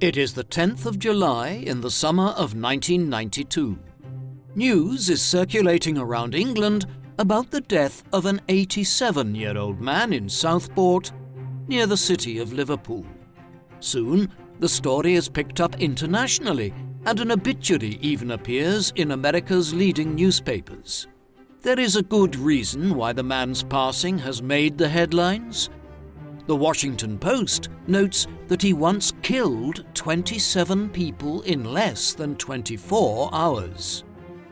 It is the 10th of July in the summer of 1992. News is circulating around England about the death of an 87-year-old man in Southport, near the city of Liverpool. Soon, the story is picked up internationally, and an obituary even appears in America's leading newspapers. There is a good reason why the man's passing has made the headlines. The Washington Post notes that he once killed 27 people in less than 24 hours,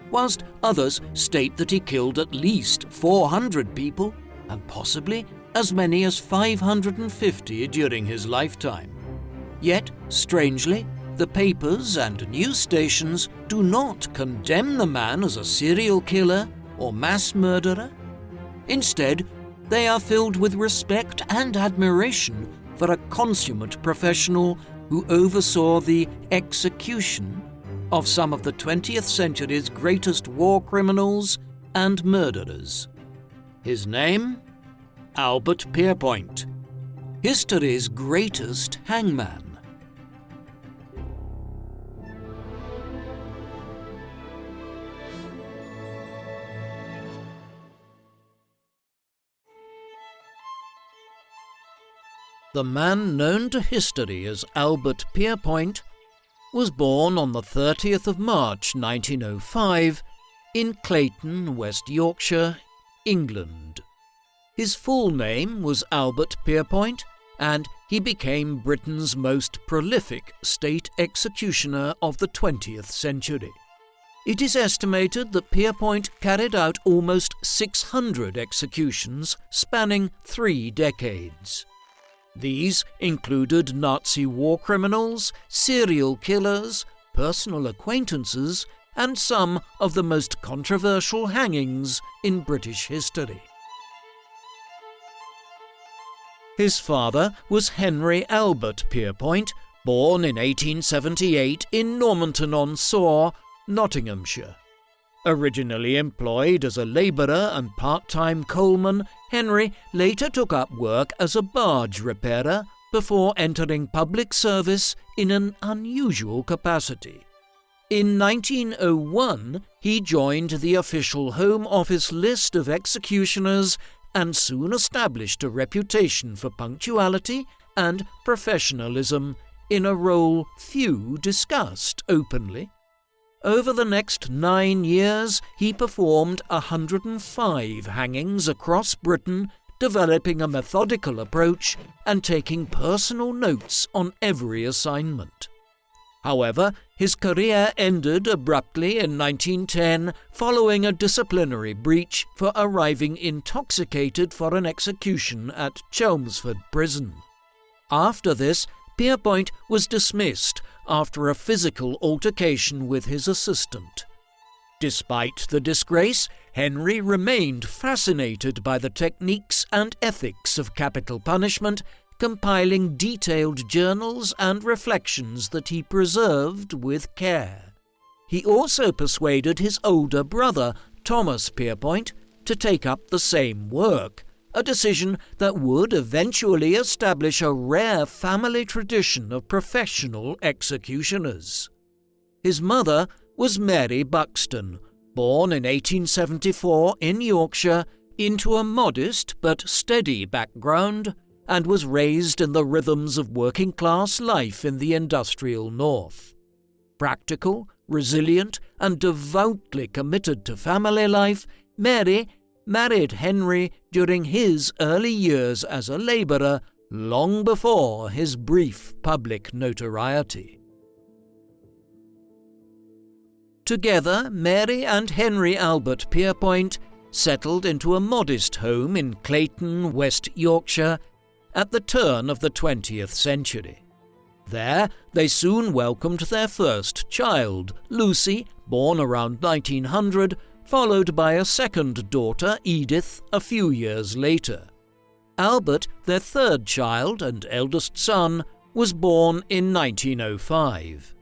whilst others state that he killed at least 400 people and possibly as many as 550 during his lifetime. Yet, strangely, the papers and news stations do not condemn the man as a serial killer or mass murderer. Instead, they are filled with respect and admiration for a consummate professional who oversaw the execution of some of the 20th century's greatest war criminals and murderers. His name? Albert Pierrepoint, history's greatest hangman. The man known to history as Albert Pierrepoint was born on the 30th of March 1905 in Clayton, West Yorkshire, England. His full name was Albert Pierrepoint, and he became Britain's most prolific state executioner of the 20th century. It is estimated that Pierrepoint carried out almost 600 executions spanning 3 decades. These included Nazi war criminals, serial killers, personal acquaintances, and some of the most controversial hangings in British history. His father was Henry Albert Pierrepoint, born in 1878 in Normanton-on-Soar, Nottinghamshire. Originally employed as a labourer and part-time coalman, Henry later took up work as a barge repairer before entering public service in an unusual capacity. In 1901, he joined the official Home Office list of executioners and soon established a reputation for punctuality and professionalism in a role few discussed openly. Over the next 9 years, he performed 105 hangings across Britain, developing a methodical approach and taking personal notes on every assignment. However, his career ended abruptly in 1910 following a disciplinary breach for arriving intoxicated for an execution at Chelmsford Prison. After this, Pierrepoint was dismissed after a physical altercation with his assistant. Despite the disgrace, Henry remained fascinated by the techniques and ethics of capital punishment, compiling detailed journals and reflections that he preserved with care. He also persuaded his older brother, Thomas Pierrepoint, to take up the same work, a decision that would eventually establish a rare family tradition of professional executioners. His mother was Mary Buxton, born in 1874 in Yorkshire into a modest but steady background, and was raised in the rhythms of working-class life in the industrial north. Practical, resilient, and devoutly committed to family life, Mary married Henry during his early years as a labourer, long before his brief public notoriety. Together, Mary and Henry Albert Pierrepoint settled into a modest home in Clayton, West Yorkshire, at the turn of the 20th century. There, they soon welcomed their first child, Lucy, born around 1900, followed by a second daughter, Edith, a few years later. Albert, their third child and eldest son, was born in 1905.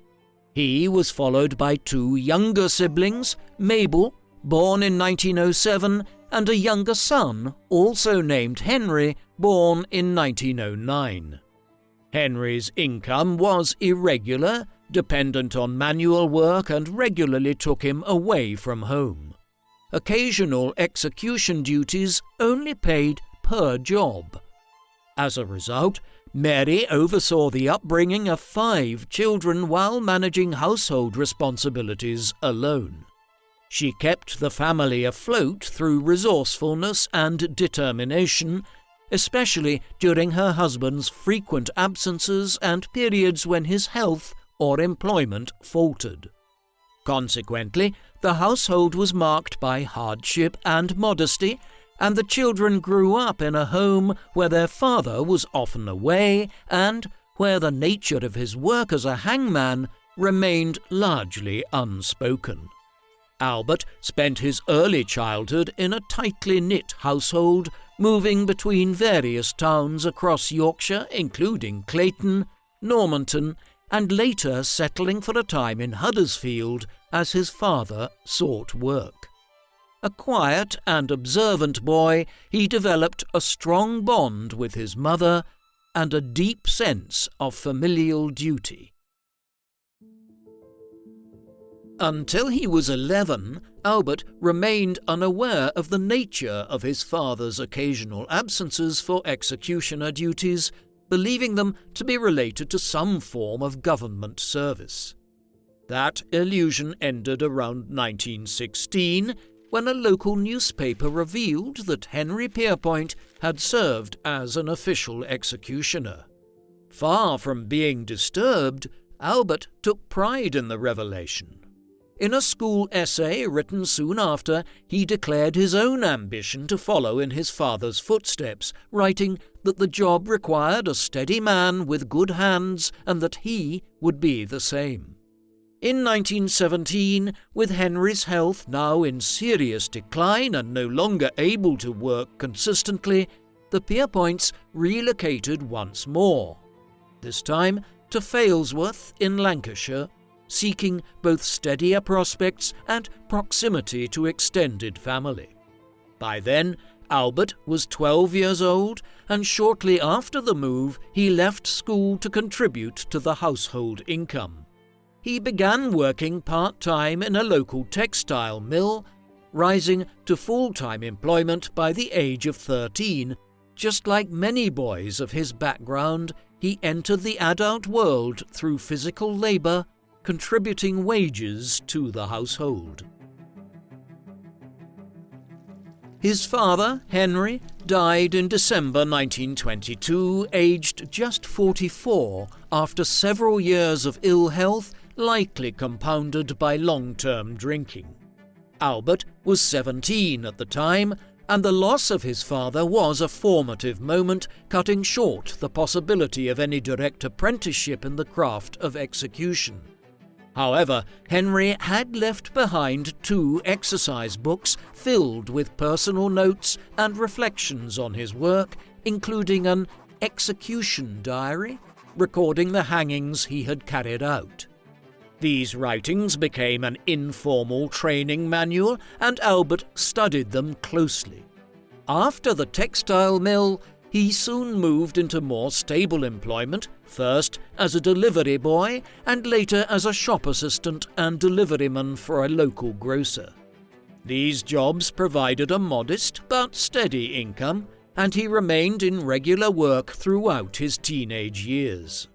He was followed by 2 younger siblings, Mabel, born in 1907, and a younger son, also named Henry, born in 1909. Henry's income was irregular, dependent on manual work, and regularly took him away from home. Occasional execution duties only paid per job. As a result, Mary oversaw the upbringing of 5 children while managing household responsibilities alone. She kept the family afloat through resourcefulness and determination, especially during her husband's frequent absences and periods when his health or employment faltered. Consequently, the household was marked by hardship and modesty, and the children grew up in a home where their father was often away and where the nature of his work as a hangman remained largely unspoken. Albert spent his early childhood in a tightly knit household, moving between various towns across Yorkshire, including Clayton, Normanton, and later settling for a time in Huddersfield as his father sought work. A quiet and observant boy, he developed a strong bond with his mother and a deep sense of familial duty. Until he was 11, Albert remained unaware of the nature of his father's occasional absences for executioner duties, believing them to be related to some form of government service. That illusion ended around 1916, when a local newspaper revealed that Henry Pierrepoint had served as an official executioner. Far from being disturbed, Albert took pride in the revelation. In a school essay written soon after, he declared his own ambition to follow in his father's footsteps, writing that the job required a steady man with good hands and that he would be the same. In 1917, with Henry's health now in serious decline and no longer able to work consistently, the Pierrepoints relocated once more, this time to Failsworth in Lancashire, seeking both steadier prospects and proximity to extended family. By then, Albert was 12 years old, and shortly after the move, he left school to contribute to the household income. He began working part-time in a local textile mill, rising to full-time employment by the age of 13. Just like many boys of his background, he entered the adult world through physical labor, contributing wages to the household. His father, Henry, died in December 1922, aged just 44, after several years of ill health, likely compounded by long-term drinking. Albert was 17 at the time, and the loss of his father was a formative moment, cutting short the possibility of any direct apprenticeship in the craft of execution. However, Henry had left behind 2 exercise books filled with personal notes and reflections on his work, including an execution diary recording the hangings he had carried out. These writings became an informal training manual, and Albert studied them closely. After the textile mill, he soon moved into more stable employment, first as a delivery boy and later as a shop assistant and deliveryman for a local grocer. These jobs provided a modest but steady income, and he remained in regular work throughout his teenage years.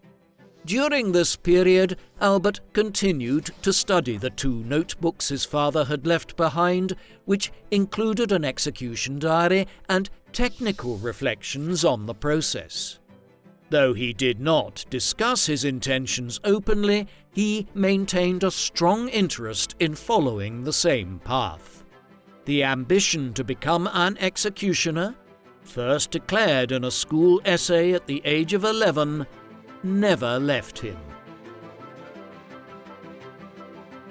During this period, Albert continued to study the 2 notebooks his father had left behind, which included an execution diary and technical reflections on the process. Though he did not discuss his intentions openly, he maintained a strong interest in following the same path. The ambition to become an executioner, first declared in a school essay at the age of 11, never left him.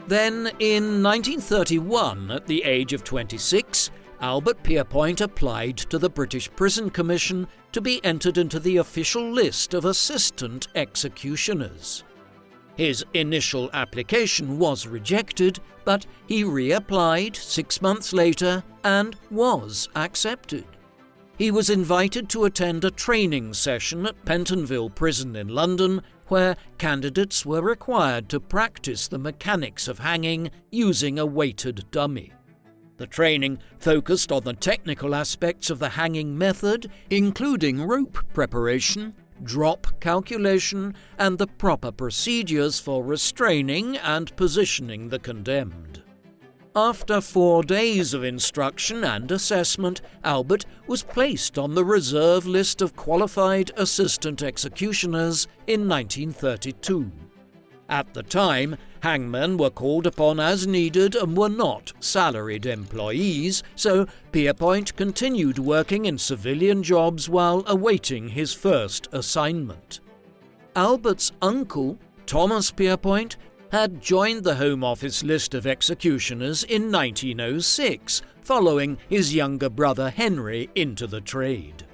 Then, in 1931, at the age of 26, Albert Pierrepoint applied to the British Prison Commission to be entered into the official list of assistant executioners. His initial application was rejected, but he reapplied 6 months later and was accepted. He was invited to attend a training session at Pentonville Prison in London, where candidates were required to practice the mechanics of hanging using a weighted dummy. The training focused on the technical aspects of the hanging method, including rope preparation, drop calculation, and the proper procedures for restraining and positioning the condemned. After 4 days of instruction and assessment, Albert was placed on the reserve list of qualified assistant executioners in 1932. At the time, hangmen were called upon as needed and were not salaried employees, so Pierrepoint continued working in civilian jobs while awaiting his first assignment. Albert's uncle, Thomas Pierrepoint, had joined the Home Office list of executioners in 1906, following his younger brother Henry into the trade.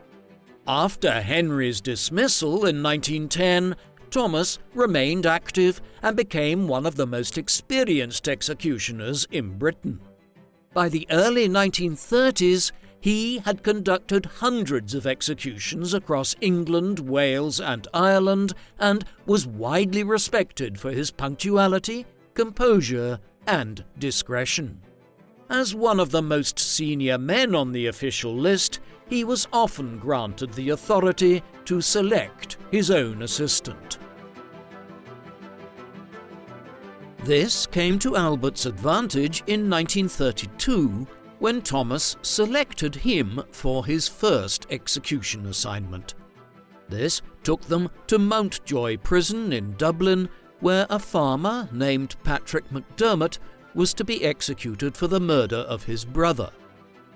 After Henry's dismissal in 1910, Thomas remained active and became one of the most experienced executioners in Britain. By the early 1930s, he had conducted hundreds of executions across England, Wales, and Ireland, and was widely respected for his punctuality, composure, and discretion. As one of the most senior men on the official list, he was often granted the authority to select his own assistant. This came to Albert's advantage in 1932, when Thomas selected him for his first execution assignment. This took them to Mountjoy Prison in Dublin, where a farmer named Patrick MacDermott was to be executed for the murder of his brother.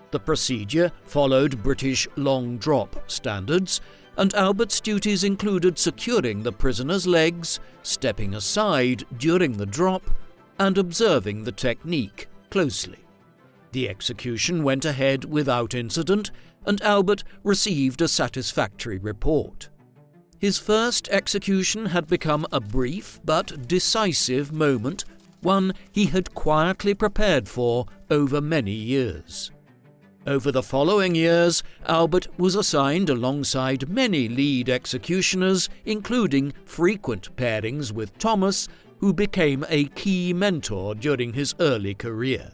The procedure followed British long drop standards, and Albert's duties included securing the prisoner's legs, stepping aside during the drop, and observing the technique closely. The execution went ahead without incident, and Albert received a satisfactory report. His first execution had become a brief but decisive moment, one he had quietly prepared for over many years. Over the following years, Albert was assigned alongside many lead executioners, including frequent pairings with Thomas, who became a key mentor during his early career.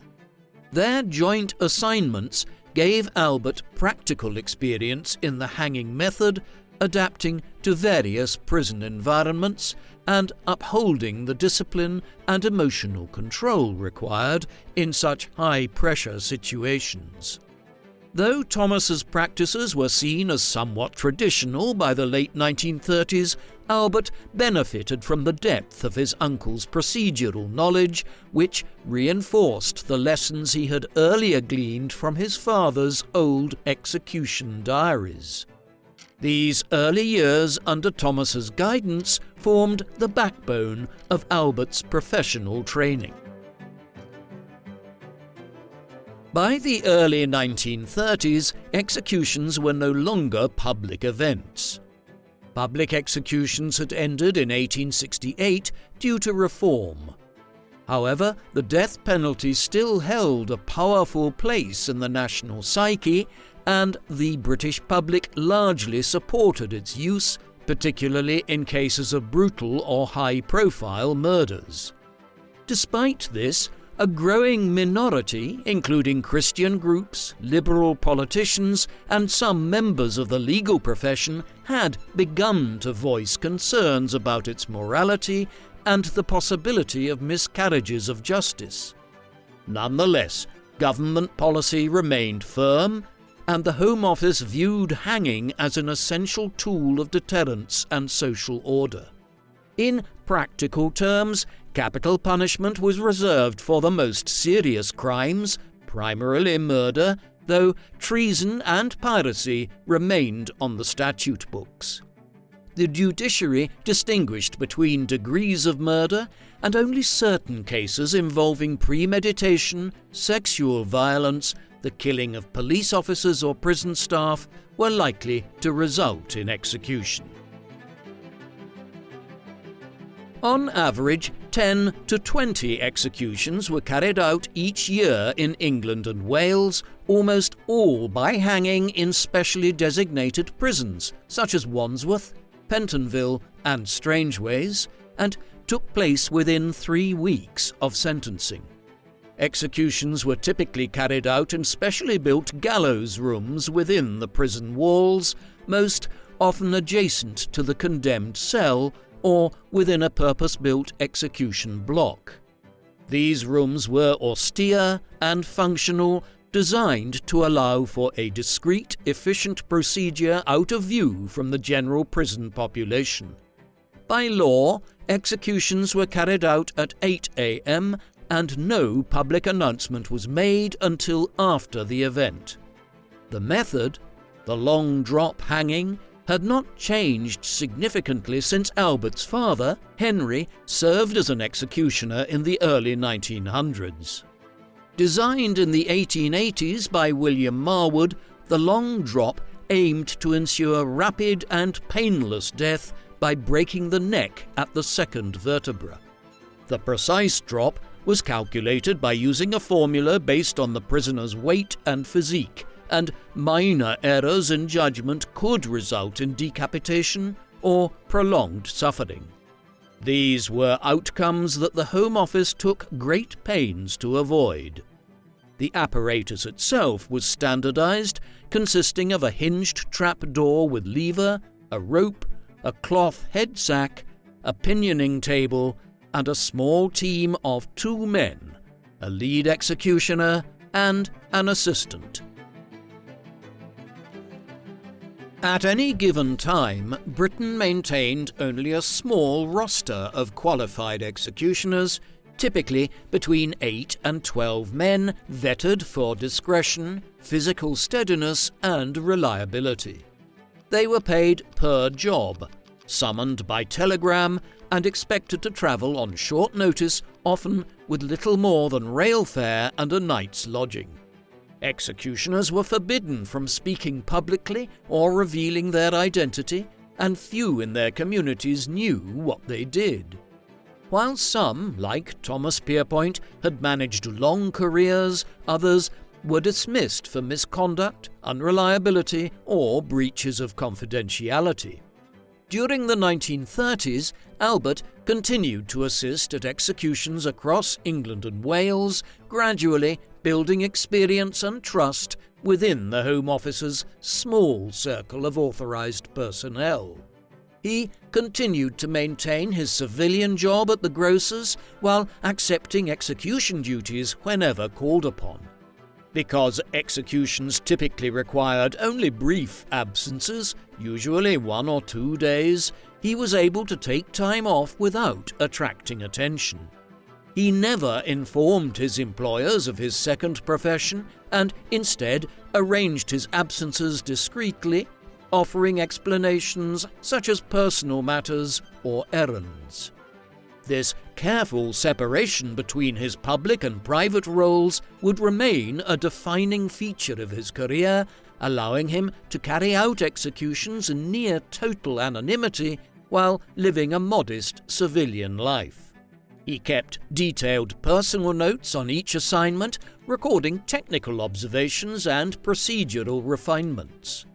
Their joint assignments gave Albert practical experience in the hanging method, adapting to various prison environments, and upholding the discipline and emotional control required in such high-pressure situations. Though Thomas's practices were seen as somewhat traditional by the late 1930s, Albert benefited from the depth of his uncle's procedural knowledge, which reinforced the lessons he had earlier gleaned from his father's old execution diaries. These early years under Thomas's guidance formed the backbone of Albert's professional training. By the early 1930s, executions were no longer public events. Public executions had ended in 1868 due to reform. However, the death penalty still held a powerful place in the national psyche, and the British public largely supported its use, particularly in cases of brutal or high-profile murders. Despite this, a growing minority, including Christian groups, liberal politicians, and some members of the legal profession, had begun to voice concerns about its morality and the possibility of miscarriages of justice. Nonetheless, government policy remained firm, and the Home Office viewed hanging as an essential tool of deterrence and social order. In practical terms, capital punishment was reserved for the most serious crimes, primarily murder, though treason and piracy remained on the statute books. The judiciary distinguished between degrees of murder, and only certain cases involving premeditation, sexual violence, the killing of police officers or prison staff were likely to result in execution. On average, 10 to 20 executions were carried out each year in England and Wales, almost all by hanging in specially designated prisons such as Wandsworth, Pentonville and Strangeways, and took place within 3 weeks of sentencing. Executions were typically carried out in specially built gallows rooms within the prison walls, most often adjacent to the condemned cell or within a purpose-built execution block. These rooms were austere and functional, designed to allow for a discreet, efficient procedure out of view from the general prison population. By law, executions were carried out at 8 a.m. and no public announcement was made until after the event. The method, the long drop hanging, had not changed significantly since Albert's father, Henry, served as an executioner in the early 1900s. Designed in the 1880s by William Marwood, the long drop aimed to ensure rapid and painless death by breaking the neck at the second vertebra. The precise drop was calculated by using a formula based on the prisoner's weight and physique, and minor errors in judgment could result in decapitation or prolonged suffering. These were outcomes that the Home Office took great pains to avoid. The apparatus itself was standardized, consisting of a hinged trapdoor with lever, a rope, a cloth head sack, a pinioning table, and a small team of 2 men, a lead executioner and an assistant. At any given time, Britain maintained only a small roster of qualified executioners, typically between 8 and 12 men, vetted for discretion, physical steadiness and reliability. They were paid per job, summoned by telegram, and expected to travel on short notice, often with little more than rail fare and a night's lodging. Executioners were forbidden from speaking publicly or revealing their identity, and few in their communities knew what they did. While some, like Thomas Pierrepoint, had managed long careers, others were dismissed for misconduct, unreliability, or breaches of confidentiality. During the 1930s, Albert continued to assist at executions across England and Wales, gradually building experience and trust within the Home Office's small circle of authorised personnel. He continued to maintain his civilian job at the grocer's while accepting execution duties whenever called upon. Because executions typically required only brief absences, usually 1 or 2 days, he was able to take time off without attracting attention. He never informed his employers of his second profession and instead arranged his absences discreetly, offering explanations such as personal matters or errands. This careful separation between his public and private roles would remain a defining feature of his career, allowing him to carry out executions in near total anonymity while living a modest civilian life. He kept detailed personal notes on each assignment, recording technical observations and procedural refinements.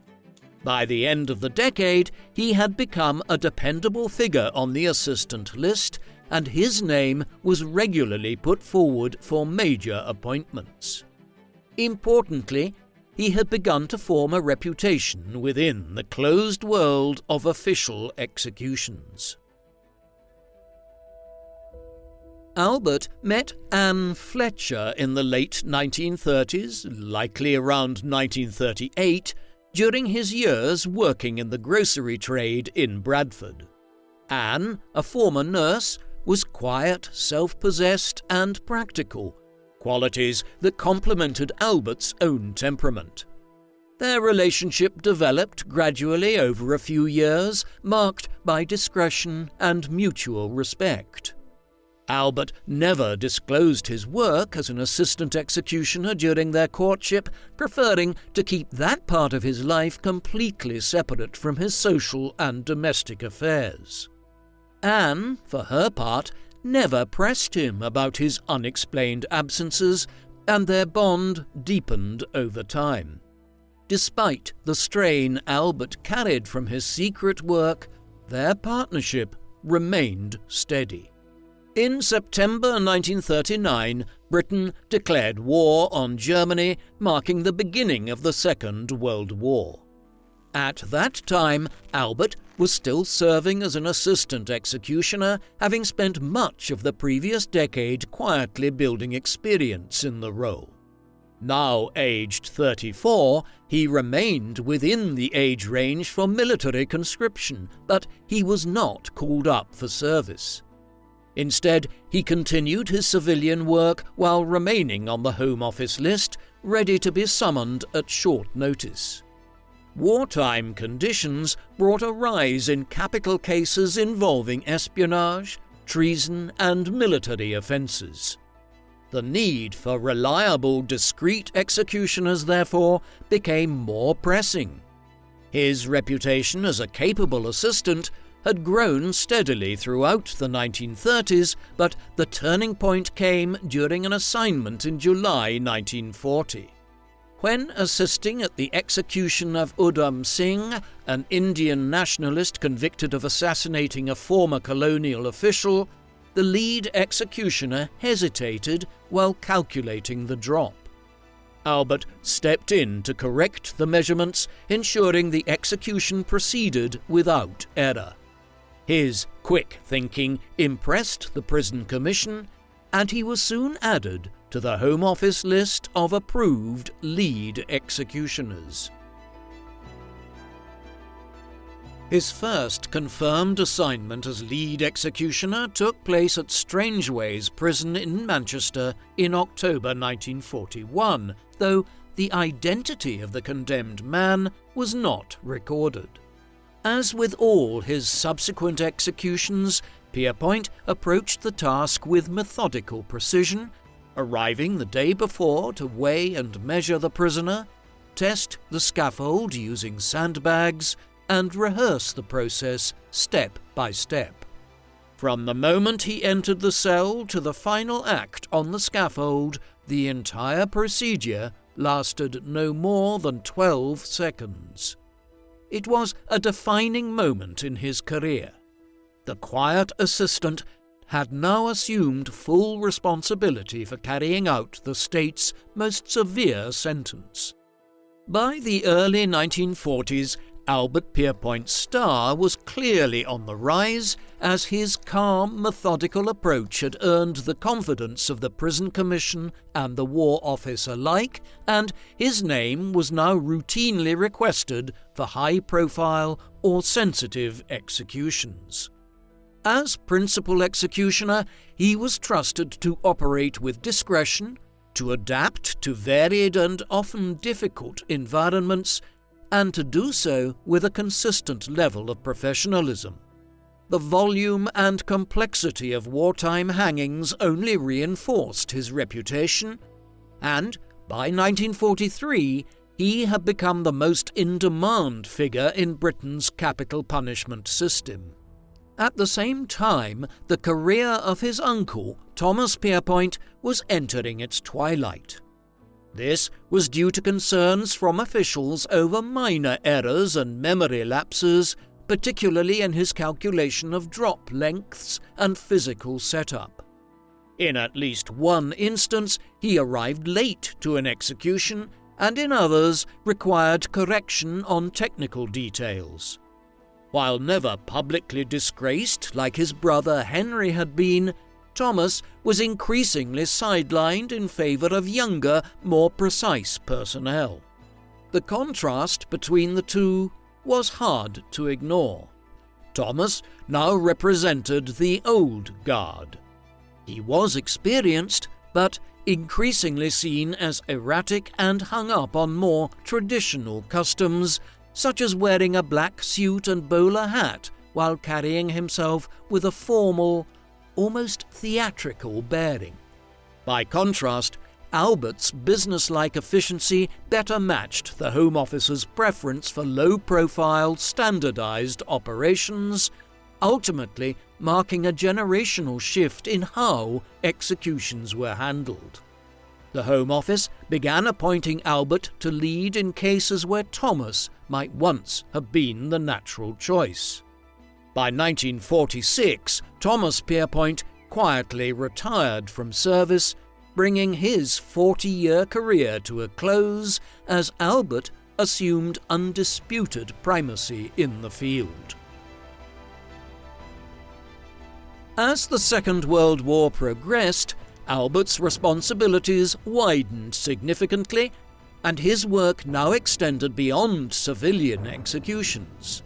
By the end of the decade, he had become a dependable figure on the assistant list, and his name was regularly put forward for major appointments. Importantly, he had begun to form a reputation within the closed world of official executions. Albert met Anne Fletcher in the late 1930s, likely around 1938, during his years working in the grocery trade in Bradford. Anne, a former nurse, was quiet, self-possessed and practical, qualities that complemented Albert's own temperament. Their relationship developed gradually over a few years, marked by discretion and mutual respect. Albert never disclosed his work as an assistant executioner during their courtship, preferring to keep that part of his life completely separate from his social and domestic affairs. Anne, for her part, never pressed him about his unexplained absences, and their bond deepened over time. Despite the strain Albert carried from his secret work, their partnership remained steady. In September 1939, Britain declared war on Germany, marking the beginning of the Second World War. At that time, Albert was still serving as an assistant executioner, having spent much of the previous decade quietly building experience in the role. Now aged 34, he remained within the age range for military conscription, but he was not called up for service. Instead, he continued his civilian work while remaining on the Home Office list, ready to be summoned at short notice. Wartime conditions brought a rise in capital cases involving espionage, treason, and military offences. The need for reliable, discreet executioners, therefore, became more pressing. His reputation as a capable assistant had grown steadily throughout the 1930s, but the turning point came during an assignment in July 1940. When assisting at the execution of Udham Singh, an Indian nationalist convicted of assassinating a former colonial official, the lead executioner hesitated while calculating the drop. Albert stepped in to correct the measurements, ensuring the execution proceeded without error. His quick thinking impressed the Prison Commission, and he was soon added to the Home Office list of approved lead executioners. His first confirmed assignment as lead executioner took place at Strangeways Prison in Manchester in October 1941, though the identity of the condemned man was not recorded. As with all his subsequent executions, Pierrepoint approached the task with methodical precision, arriving the day before to weigh and measure the prisoner, test the scaffold using sandbags, and rehearse the process step by step. From the moment he entered the cell to the final act on the scaffold, the entire procedure lasted no more than 12 seconds. It was a defining moment in his career. The quiet assistant had now assumed full responsibility for carrying out the state's most severe sentence. By the early 1940s, Albert Pierrepoint's star was clearly on the rise, as his calm, methodical approach had earned the confidence of the Prison Commission and the War Office alike, and his name was now routinely requested for high-profile or sensitive executions. As principal executioner, he was trusted to operate with discretion, to adapt to varied and often difficult environments, and to do so with a consistent level of professionalism. The volume and complexity of wartime hangings only reinforced his reputation, and by 1943 he had become the most in-demand figure in Britain's capital punishment system. At the same time, the career of his uncle, Thomas Pierrepoint, was entering its twilight. This was due to concerns from officials over minor errors and memory lapses, particularly in his calculation of drop lengths and physical setup. In at least one instance, he arrived late to an execution, and in others required correction on technical details. While never publicly disgraced like his brother Henry had been, Thomas was increasingly sidelined in favour of younger, more precise personnel. The contrast between the two was hard to ignore. Thomas now represented the old guard. He was experienced, but increasingly seen as erratic and hung up on more traditional customs, such as wearing a black suit and bowler hat while carrying himself with a formal, almost theatrical bearing. By contrast, Albert's businesslike efficiency better matched the Home Office's preference for low-profile, standardized operations, ultimately marking a generational shift in how executions were handled. The Home Office began appointing Albert to lead in cases where Thomas might once have been the natural choice. By 1946, Thomas Pierrepoint quietly retired from service, bringing his 40-year career to a close as Albert assumed undisputed primacy in the field. As the Second World War progressed, Albert's responsibilities widened significantly, and his work now extended beyond civilian executions.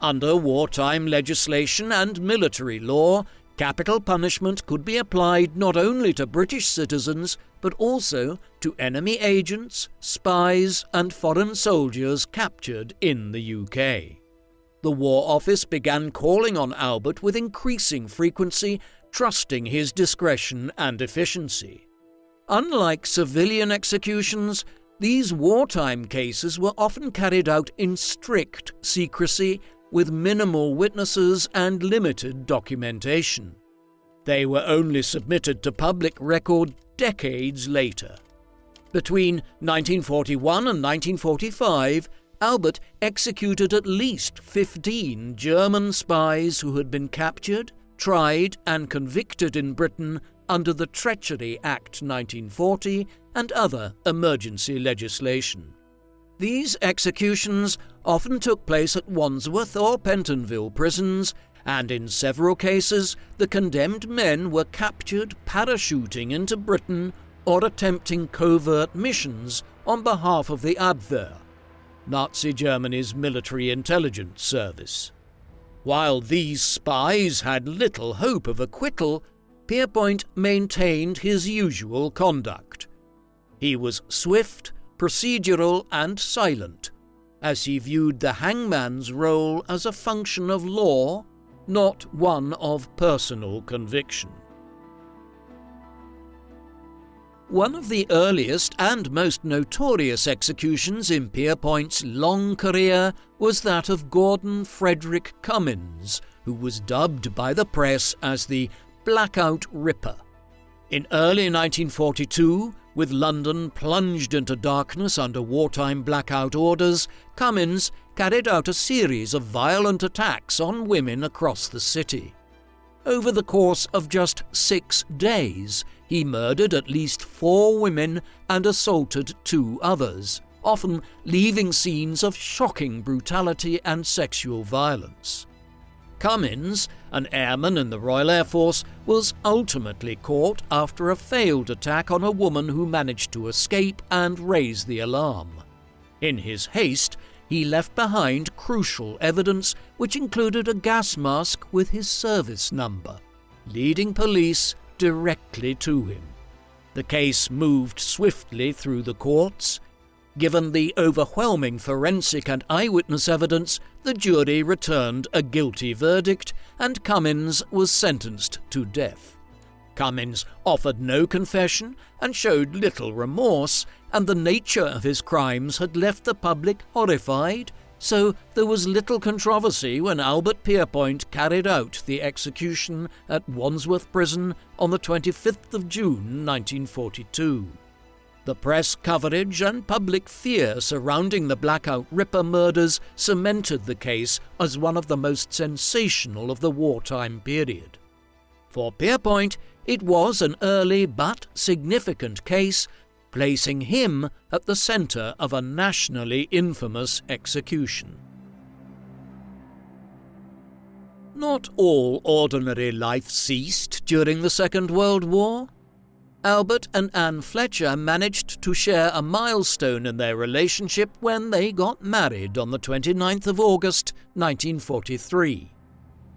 Under wartime legislation and military law, capital punishment could be applied not only to British citizens, but also to enemy agents, spies, and foreign soldiers captured in the UK. The War Office began calling on Albert with increasing frequency, trusting his discretion and efficiency. Unlike civilian executions, these wartime cases were often carried out in strict secrecy, with minimal witnesses and limited documentation. They were only submitted to public record decades later. Between 1941 and 1945, Albert executed at least 15 German spies who had been captured, tried and convicted in Britain under the Treachery Act 1940 and other emergency legislation. These executions often took place at Wandsworth or Pentonville prisons, and in several cases the condemned men were captured parachuting into Britain or attempting covert missions on behalf of the Abwehr, Nazi Germany's military intelligence service. While these spies had little hope of acquittal, Pierrepoint maintained his usual conduct. He was swift, procedural, and silent, as he viewed the hangman's role as a function of law, not one of personal conviction. One of the earliest and most notorious executions in Pierrepoint's long career was that of Gordon Frederick Cummins, who was dubbed by the press as the Blackout Ripper. In early 1942, with London plunged into darkness under wartime blackout orders, Cummins carried out a series of violent attacks on women across the city. Over the course of just 6 days, he murdered at least 4 women and assaulted 2 others, often leaving scenes of shocking brutality and sexual violence. Cummins, an airman in the Royal Air Force, was ultimately caught after a failed attack on a woman who managed to escape and raise the alarm. In his haste, he left behind crucial evidence which included a gas mask with his service number, leading police directly to him. The case moved swiftly through the courts. Given the overwhelming forensic and eyewitness evidence, the jury returned a guilty verdict, and Cummins was sentenced to death. Cummins offered no confession and showed little remorse, and the nature of his crimes had left the public horrified, so there was little controversy when Albert Pierrepoint carried out the execution at Wandsworth Prison on the 25th of June 1942. The press coverage and public fear surrounding the Blackout Ripper murders cemented the case as one of the most sensational of the wartime period. For Pierrepoint, it was an early but significant case, placing him at the centre of a nationally infamous execution. Not all ordinary life ceased during the Second World War. Albert and Anne Fletcher managed to share a milestone in their relationship when they got married on the 29th of August 1943.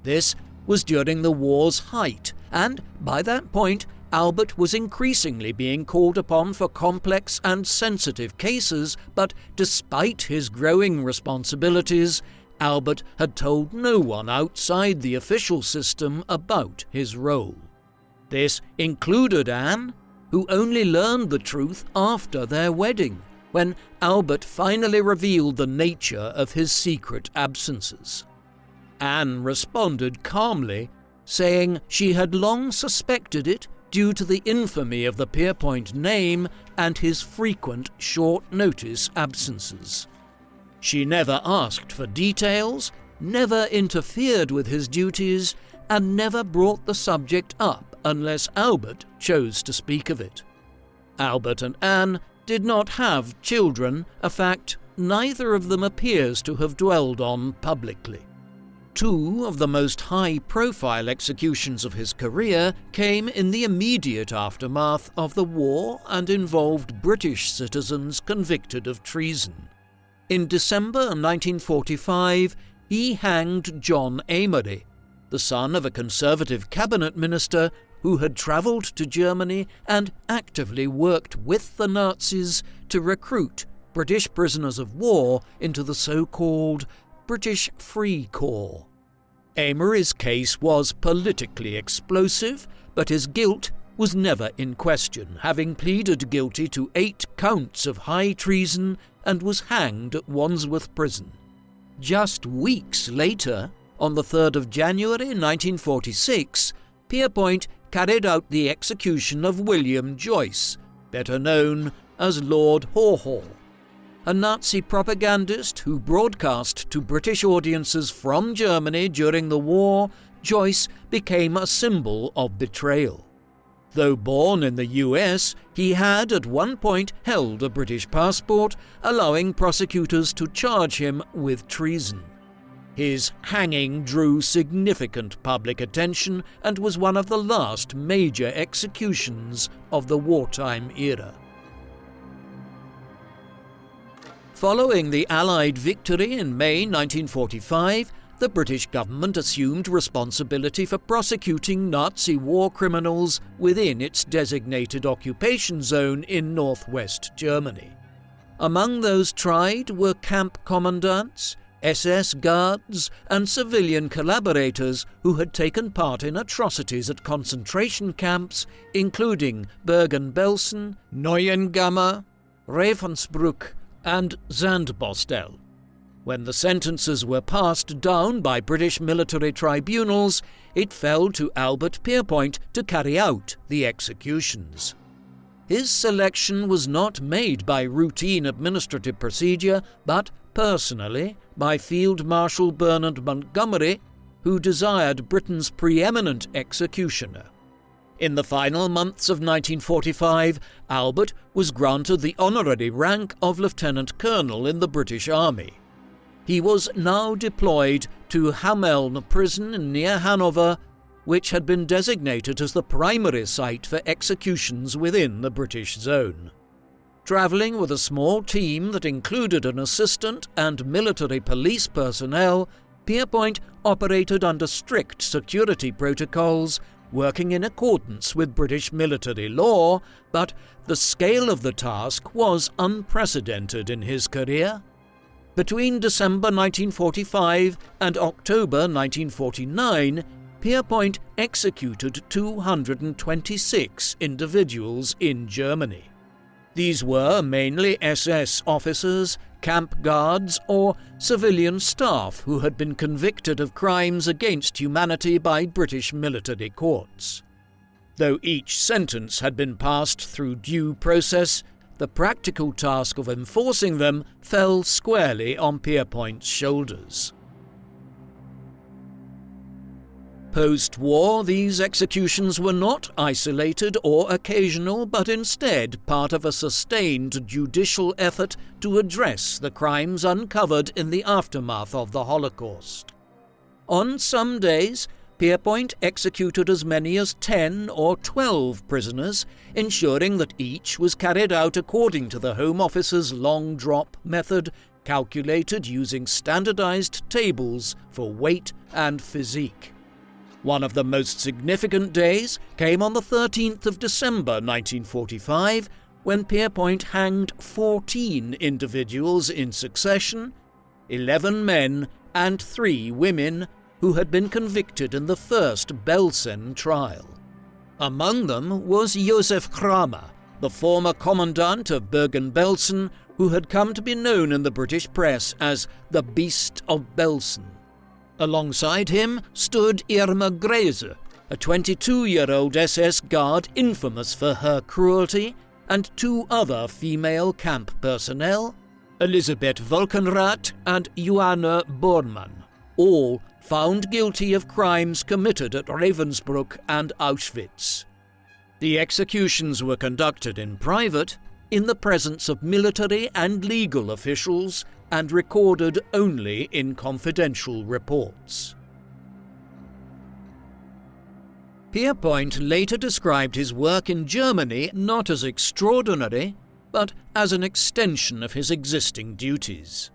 This was during the war's height, and by that point Albert was increasingly being called upon for complex and sensitive cases, but despite his growing responsibilities, Albert had told no one outside the official system about his role. This included Anne, who only learned the truth after their wedding, when Albert finally revealed the nature of his secret absences. Anne responded calmly, saying she had long suspected it, due to the infamy of the Pierrepoint name and his frequent short-notice absences. She never asked for details, never interfered with his duties, and never brought the subject up unless Albert chose to speak of it. Albert and Anne did not have children, a fact neither of them appears to have dwelled on publicly. Two of the most high-profile executions of his career came in the immediate aftermath of the war and involved British citizens convicted of treason. In December 1945, he hanged John Amory, the son of a Conservative cabinet minister who had travelled to Germany and actively worked with the Nazis to recruit British prisoners of war into the so-called British Free Corps. Amory's case was politically explosive, but his guilt was never in question, having pleaded guilty to 8 counts of high treason and was hanged at Wandsworth Prison. Just weeks later, on the 3rd of January 1946, Pierrepoint carried out the execution of William Joyce, better known as Lord Haw-Haw. A Nazi propagandist who broadcast to British audiences from Germany during the war, Joyce became a symbol of betrayal. Though born in the US, he had at one point held a British passport, allowing prosecutors to charge him with treason. His hanging drew significant public attention and was one of the last major executions of the wartime era. Following the Allied victory in May 1945, the British government assumed responsibility for prosecuting Nazi war criminals within its designated occupation zone in northwest Germany. Among those tried were camp commandants, SS guards, and civilian collaborators who had taken part in atrocities at concentration camps, including Bergen-Belsen, Neuengamme, Ravensbrück, and Zandbostel. When the sentences were passed down by British military tribunals, it fell to Albert Pierrepoint to carry out the executions. His selection was not made by routine administrative procedure, but personally by Field Marshal Bernard Montgomery, who desired Britain's preeminent executioner. In the final months of 1945, Albert was granted the honorary rank of Lieutenant Colonel in the British Army. He was now deployed to Hamelin prison near Hanover, which had been designated as the primary site for executions within the British zone. Travelling with a small team that included an assistant and military police personnel, Pierrepoint operated under strict security protocols, working in accordance with British military law, but the scale of the task was unprecedented in his career. Between December 1945 and October 1949, Pierrepoint executed 226 individuals in Germany. These were mainly SS officers, camp guards, or civilian staff who had been convicted of crimes against humanity by British military courts. Though each sentence had been passed through due process, the practical task of enforcing them fell squarely on Pierrepoint's shoulders. Post-war, these executions were not isolated or occasional, but instead part of a sustained judicial effort to address the crimes uncovered in the aftermath of the Holocaust. On some days, Pierrepoint executed as many as 10 or 12 prisoners, ensuring that each was carried out according to the Home Office's long drop method, calculated using standardized tables for weight and physique. One of the most significant days came on the 13th of December 1945, when Pierrepoint hanged 14 individuals in succession, 11 men and 3 women who had been convicted in the first Belsen trial. Among them was Josef Kramer, the former commandant of Bergen-Belsen, who had come to be known in the British press as the Beast of Belsen. Alongside him stood Irma Grese, a 22-year-old SS guard infamous for her cruelty, and 2 other female camp personnel, Elisabeth Volkenrath and Johanna Bormann, all found guilty of crimes committed at Ravensbrück and Auschwitz. The executions were conducted in private, in the presence of military and legal officials, and recorded only in confidential reports. Pierrepoint later described his work in Germany not as extraordinary, but as an extension of his existing duties.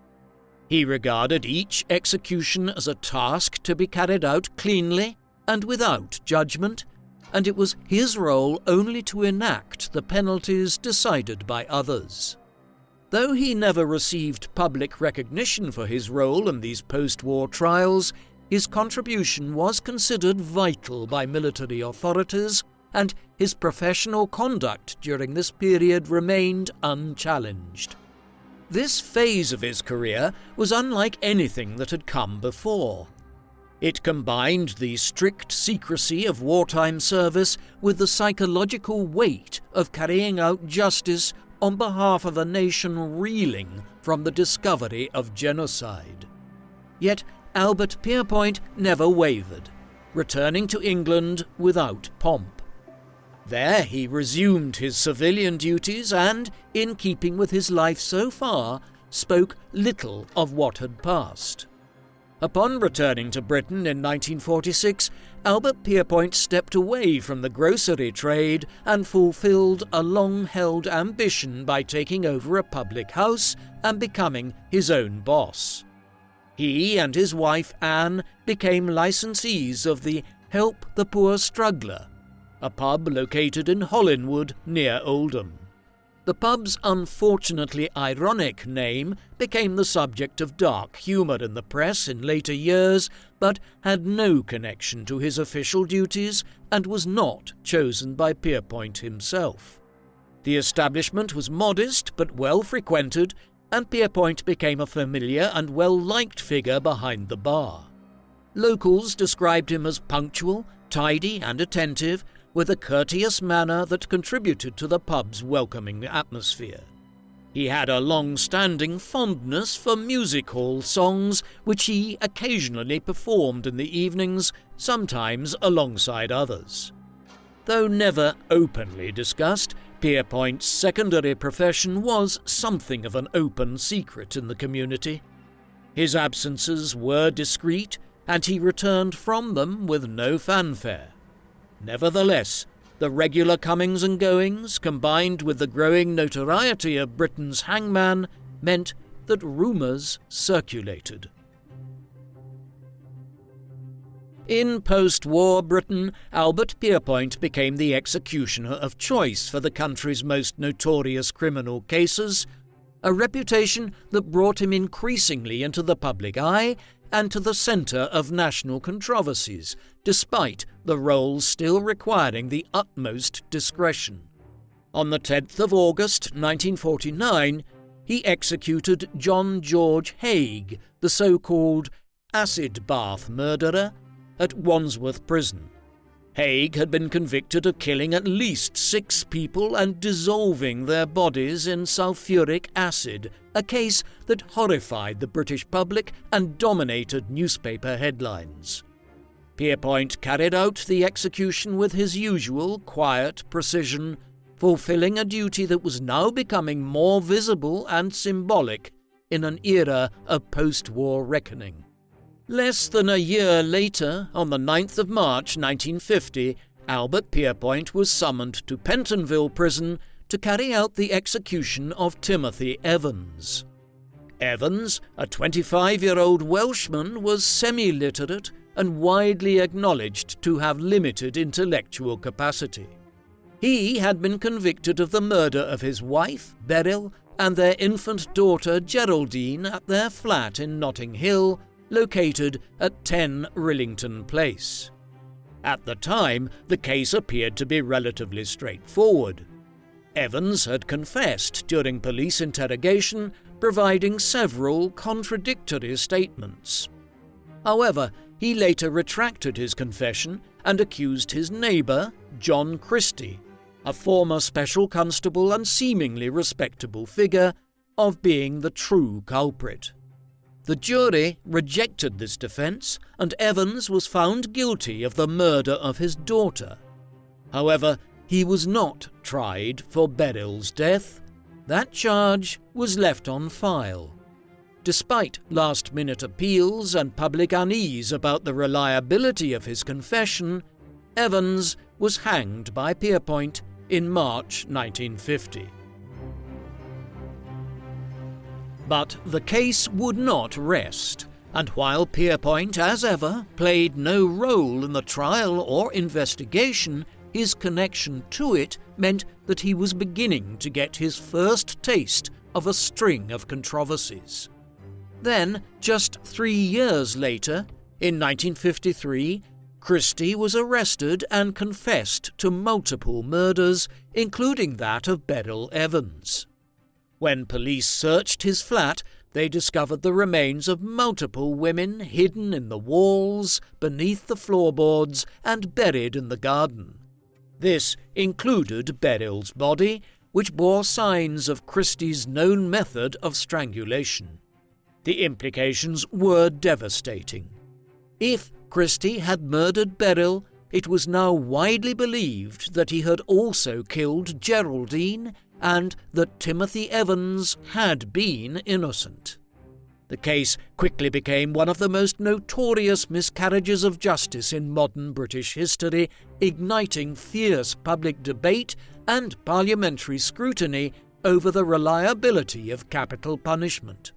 He regarded each execution as a task to be carried out cleanly and without judgment, and it was his role only to enact the penalties decided by others. Though he never received public recognition for his role in these post-war trials, his contribution was considered vital by military authorities, and his professional conduct during this period remained unchallenged. This phase of his career was unlike anything that had come before. It combined the strict secrecy of wartime service with the psychological weight of carrying out justice on behalf of a nation reeling from the discovery of genocide. Yet Albert Pierrepoint never wavered, returning to England without pomp. There he resumed his civilian duties and, in keeping with his life so far, spoke little of what had passed. Upon returning to Britain in 1946, Albert Pierrepoint stepped away from the grocery trade and fulfilled a long-held ambition by taking over a public house and becoming his own boss. He and his wife Anne became licensees of the Help the Poor Struggler, a pub located in Hollinwood near Oldham. The pub's unfortunately ironic name became the subject of dark humour in the press in later years, but had no connection to his official duties and was not chosen by Pierrepoint himself. The establishment was modest but well frequented, and Pierrepoint became a familiar and well-liked figure behind the bar. Locals described him as punctual, tidy and attentive, with a courteous manner that contributed to the pub's welcoming atmosphere. He had a long-standing fondness for music hall songs, which he occasionally performed in the evenings, sometimes alongside others. Though never openly discussed, Pierrepoint's secondary profession was something of an open secret in the community. His absences were discreet, and he returned from them with no fanfare. Nevertheless, the regular comings and goings, combined with the growing notoriety of Britain's hangman, meant that rumours circulated. In post-war Britain, Albert Pierrepoint became the executioner of choice for the country's most notorious criminal cases, a reputation that brought him increasingly into the public eye and to the centre of national controversies, despite the role still requiring the utmost discretion. On the 10th of August 1949, he executed John George Haigh, the so-called acid bath murderer, at Wandsworth Prison. Haigh had been convicted of killing at least 6 people and dissolving their bodies in sulfuric acid, a case that horrified the British public and dominated newspaper headlines. Pierrepoint carried out the execution with his usual quiet precision, fulfilling a duty that was now becoming more visible and symbolic in an era of post-war reckoning. Less than a year later, on the 9th of March 1950, Albert Pierrepoint was summoned to Pentonville Prison to carry out the execution of Timothy Evans. Evans, a 25-year-old Welshman, was semi-literate and widely acknowledged to have limited intellectual capacity. He had been convicted of the murder of his wife, Beryl, and their infant daughter, Geraldine, at their flat in Notting Hill, located at 10 Rillington Place. At the time, the case appeared to be relatively straightforward. Evans had confessed during police interrogation, providing several contradictory statements. However, he later retracted his confession and accused his neighbour, John Christie, a former special constable and seemingly respectable figure, of being the true culprit. The jury rejected this defence, and Evans was found guilty of the murder of his daughter. However, he was not tried for Beryl's death. That charge was left on file. Despite last-minute appeals and public unease about the reliability of his confession, Evans was hanged by Pierrepoint in March 1950. But the case would not rest, and while Pierrepoint, as ever, played no role in the trial or investigation, his connection to it meant that he was beginning to get his first taste of a string of controversies. Then, just 3 years later, in 1953, Christie was arrested and confessed to multiple murders, including that of Beryl Evans. When police searched his flat, they discovered the remains of multiple women hidden in the walls, beneath the floorboards, and buried in the garden. This included Beryl's body, which bore signs of Christie's known method of strangulation. The implications were devastating. If Christie had murdered Beryl, it was now widely believed that he had also killed Geraldine and that Timothy Evans had been innocent. The case quickly became one of the most notorious miscarriages of justice in modern British history, igniting fierce public debate and parliamentary scrutiny over the reliability of capital punishment.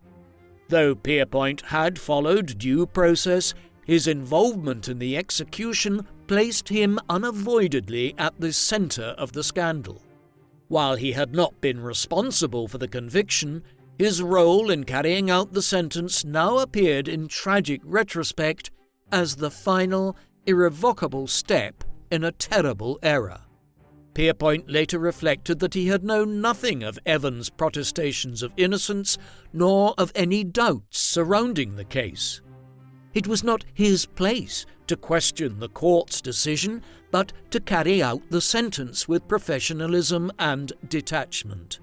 Though Pierrepoint had followed due process, his involvement in the execution placed him unavoidably at the centre of the scandal. While he had not been responsible for the conviction, his role in carrying out the sentence now appeared in tragic retrospect as the final, irrevocable step in a terrible error. Pierrepoint later reflected that he had known nothing of Evans' protestations of innocence, nor of any doubts surrounding the case. It was not his place to question the court's decision, but to carry out the sentence with professionalism and detachment.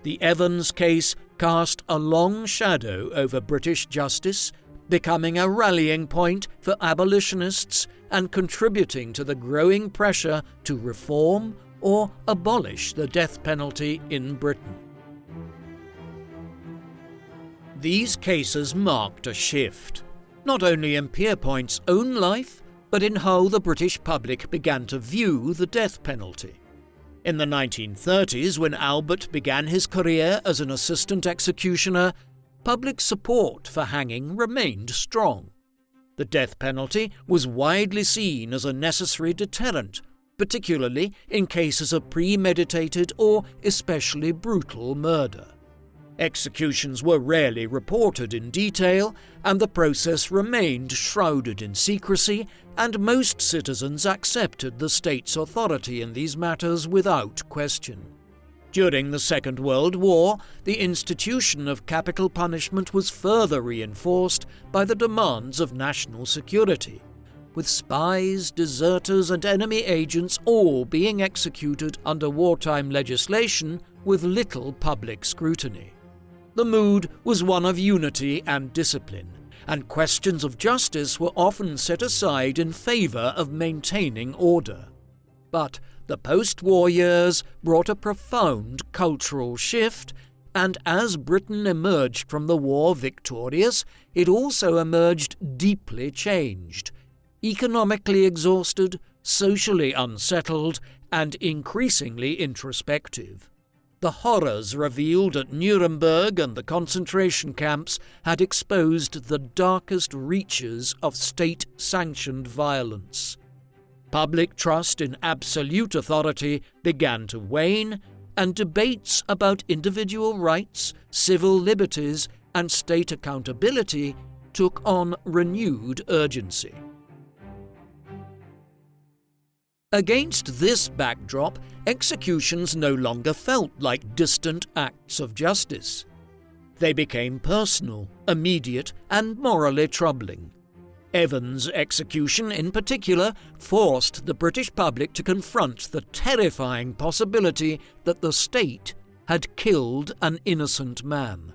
The Evans case cast a long shadow over British justice, becoming a rallying point for abolitionists and contributing to the growing pressure to reform or abolish the death penalty in Britain. These cases marked a shift, not only in Pierrepoint's own life, but in how the British public began to view the death penalty. In the 1930s, when Albert began his career as an assistant executioner, public support for hanging remained strong. The death penalty was widely seen as a necessary deterrent, particularly in cases of premeditated or especially brutal murder. Executions were rarely reported in detail, and the process remained shrouded in secrecy, and most citizens accepted the state's authority in these matters without question. During the Second World War, the institution of capital punishment was further reinforced by the demands of national security, with spies, deserters, and enemy agents all being executed under wartime legislation with little public scrutiny. The mood was one of unity and discipline, and questions of justice were often set aside in favour of maintaining order. But the post-war years brought a profound cultural shift, and as Britain emerged from the war victorious, it also emerged deeply changed, economically exhausted, socially unsettled, and increasingly introspective. The horrors revealed at Nuremberg and the concentration camps had exposed the darkest reaches of state-sanctioned violence. Public trust in absolute authority began to wane, and debates about individual rights, civil liberties, and state accountability took on renewed urgency. Against this backdrop, executions no longer felt like distant acts of justice. They became personal, immediate, and morally troubling. Evan's execution, in particular, forced the British public to confront the terrifying possibility that the state had killed an innocent man.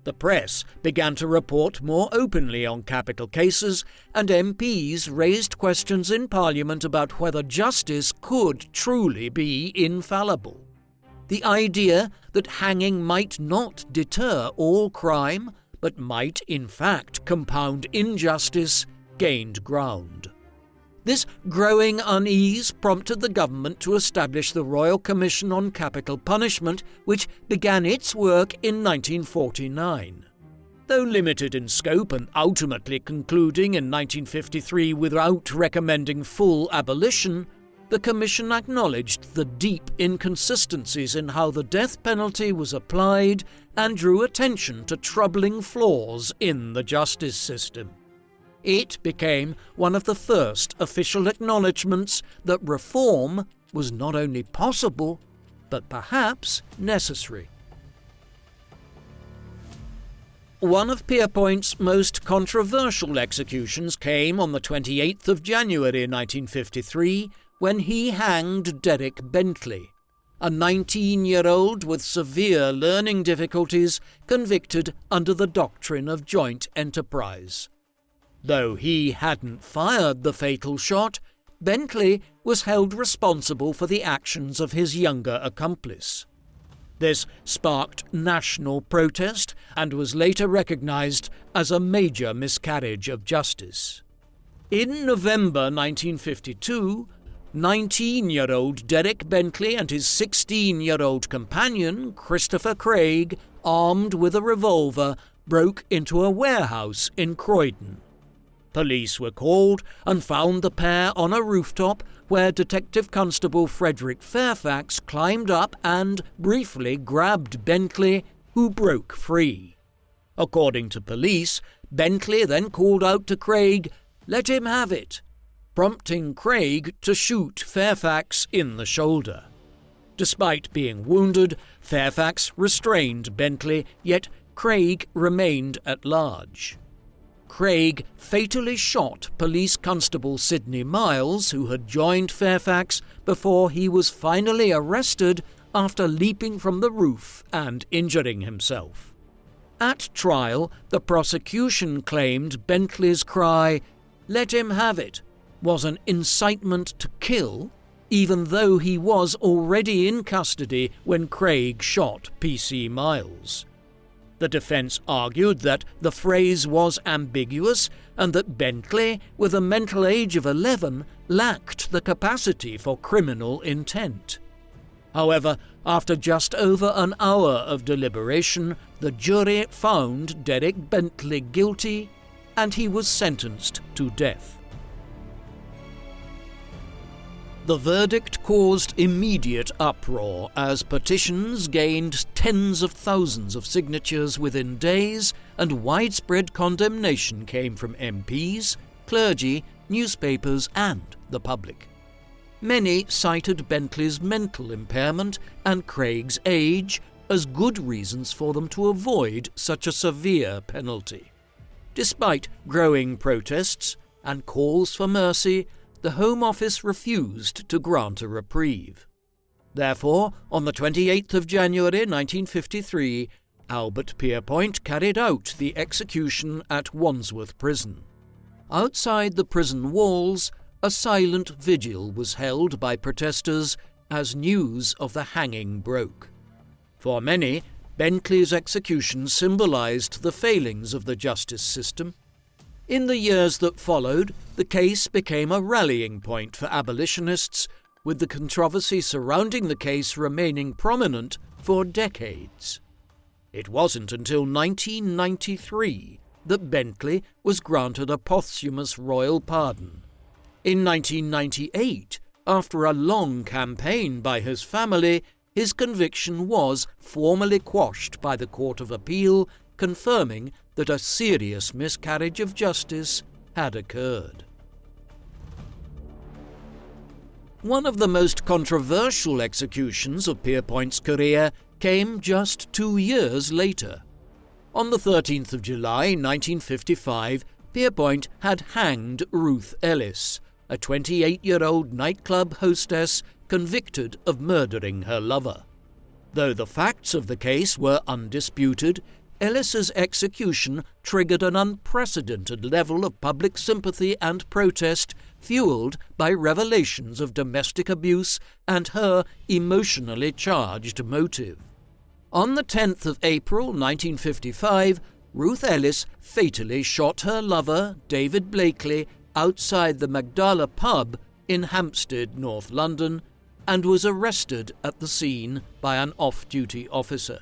The press began to report more openly on capital cases, and MPs raised questions in Parliament about whether justice could truly be infallible. The idea that hanging might not deter all crime, but might in fact compound injustice, gained ground. This growing unease prompted the government to establish the Royal Commission on Capital Punishment, which began its work in 1949. Though limited in scope and ultimately concluding in 1953 without recommending full abolition, the Commission acknowledged the deep inconsistencies in how the death penalty was applied and drew attention to troubling flaws in the justice system. It became one of the first official acknowledgements that reform was not only possible, but perhaps necessary. One of Pierrepoint's most controversial executions came on the 28th of January 1953, when he hanged Derek Bentley, a 19-year-old with severe learning difficulties convicted under the doctrine of joint enterprise. Though he hadn't fired the fatal shot, Bentley was held responsible for the actions of his younger accomplice. This sparked national protest and was later recognized as a major miscarriage of justice. In November 1952, 19-year-old Derek Bentley and his 16-year-old companion, Christopher Craig, armed with a revolver, broke into a warehouse in Croydon. Police were called and found the pair on a rooftop where Detective Constable Frederick Fairfax climbed up and briefly grabbed Bentley, who broke free. According to police, Bentley then called out to Craig, "Let him have it," prompting Craig to shoot Fairfax in the shoulder. Despite being wounded, Fairfax restrained Bentley, yet Craig remained at large. Craig fatally shot Police Constable Sidney Miles, who had joined Fairfax, before he was finally arrested after leaping from the roof and injuring himself. At trial, the prosecution claimed Bentley's cry, "Let him have it," was an incitement to kill, even though he was already in custody when Craig shot PC Miles. The defense argued that the phrase was ambiguous and that Bentley, with a mental age of 11, lacked the capacity for criminal intent. However, after just over an hour of deliberation, the jury found Derek Bentley guilty and he was sentenced to death. The verdict caused immediate uproar as petitions gained tens of thousands of signatures within days, and widespread condemnation came from MPs, clergy, newspapers, and the public. Many cited Bentley's mental impairment and Craig's age as good reasons for them to avoid such a severe penalty. Despite growing protests and calls for mercy, the Home Office refused to grant a reprieve. Therefore, on the 28th of January 1953, Albert Pierrepoint carried out the execution at Wandsworth Prison. Outside the prison walls, a silent vigil was held by protesters as news of the hanging broke. For many, Bentley's execution symbolized the failings of the justice system. In the years that followed, the case became a rallying point for abolitionists, with the controversy surrounding the case remaining prominent for decades. It wasn't until 1993 that Bentley was granted a posthumous royal pardon. In 1998, after a long campaign by his family, his conviction was formally quashed by the Court of Appeal, confirming that a serious miscarriage of justice had occurred. One of the most controversial executions of Pierrepoint's career came just 2 years later. On the 13th of July 1955, Pierrepoint had hanged Ruth Ellis, a 28-year-old nightclub hostess convicted of murdering her lover. Though the facts of the case were undisputed, Ellis's execution triggered an unprecedented level of public sympathy and protest, fueled by revelations of domestic abuse and her emotionally charged motive. On the 10th of April 1955, Ruth Ellis fatally shot her lover, David Blakely, outside the Magdala pub in Hampstead, North London, and was arrested at the scene by an off-duty officer.